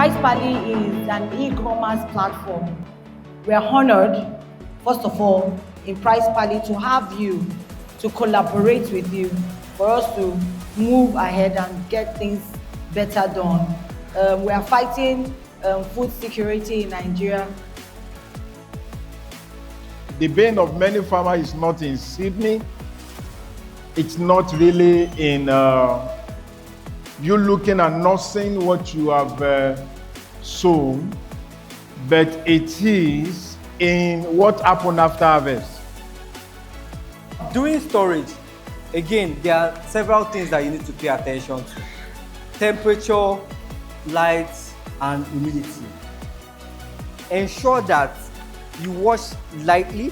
Price Pally is an e-commerce platform. We are honored, first of all, in Price Pally to have you, to collaborate with you, for us to move ahead and get things better done. We are fighting food security in Nigeria. The bane of many farmers is not in Sydney. It's not really in you looking and not seeing what you have sown, but it is in what happened after harvest. During storage, again, there are several things that you need to pay attention to. Temperature, light, and humidity. Ensure that you wash lightly.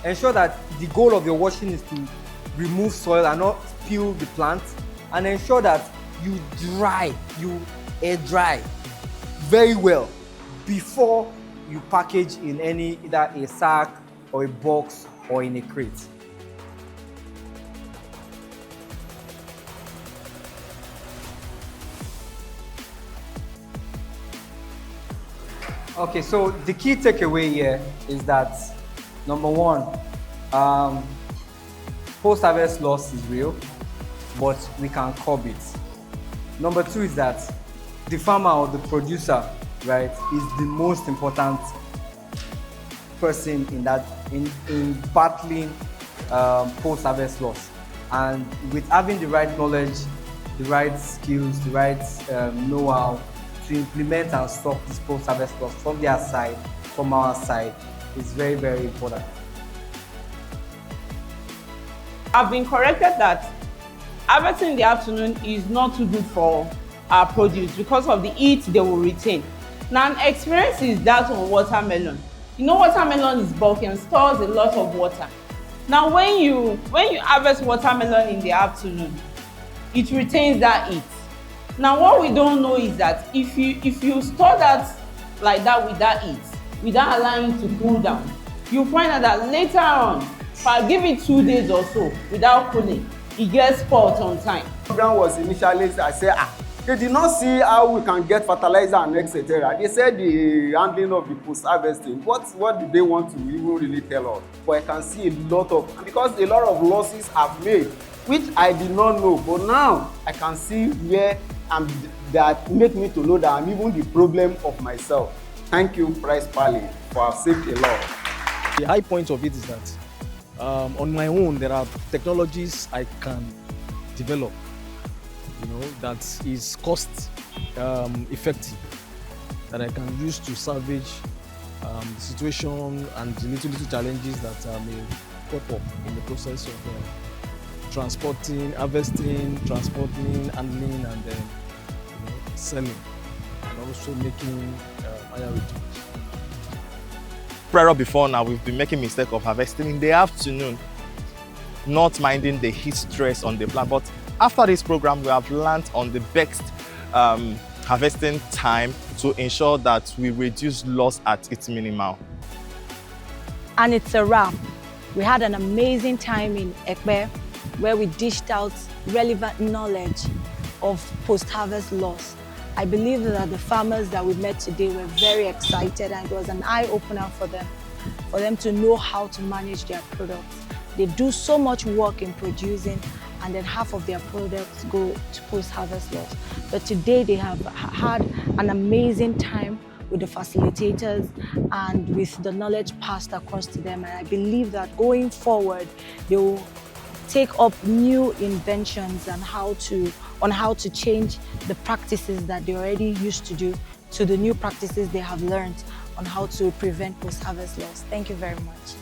Ensure that the goal of your washing is to remove soil and not peel the plant. And ensure that you air dry very well before you package in either a sack or a box or in a crate. Okay, so the key takeaway here is that, number one, post-harvest loss is real, but we can curb it. Number two is that the farmer or the producer, right, is the most important person in battling post-harvest loss. And with having the right knowledge, the right skills, the right know-how to implement and stop this post-harvest loss from their side, from our side, is very, very important. I've been corrected that harvesting in the afternoon is not too good for our produce because of the heat they will retain. Now, an experience is that on watermelon. You know, watermelon is bulky and stores a lot of water. Now, when you harvest watermelon in the afternoon, it retains that heat. Now, what we don't know is that if you store that like that with that heat, without allowing it to cool down, you'll find out that later on, if I give it 2 days or so without cooling, it gets spoiled on time. The program was initially, I said, they did not see how we can get fertilizer and etc. They said the handling of the post-harvesting. What did they want to even really tell us? But I can see a lot of, because a lot of losses have made, which I did not know. But now I can see where that make me to know that I'm even the problem of myself. Thank you, Price Pally, for saving a lot. The high point of it is that on my own, there are technologies I can develop, that is cost effective, that I can use to salvage the situation and the little challenges that may pop up in the process of transporting, harvesting, transporting, handling, and then selling, and also making higher returns. Prior before now, we've been making mistake of harvesting in the afternoon, not minding the heat stress on the plant. But after this program, we have learned on the best harvesting time to ensure that we reduce loss at its minimal. And it's a wrap. We had an amazing time in Epe, where we dished out relevant knowledge of post-harvest loss. I believe that the farmers that we met today were very excited, and it was an eye-opener for them to know how to manage their products. They do so much work in producing, and then half of their products go to post-harvest loss. But today they have had an amazing time with the facilitators and with the knowledge passed across to them. And I believe that going forward, they will take up new inventions on how to change the practices that they already used to do to the new practices they have learned on how to prevent post-harvest loss. Thank you very much.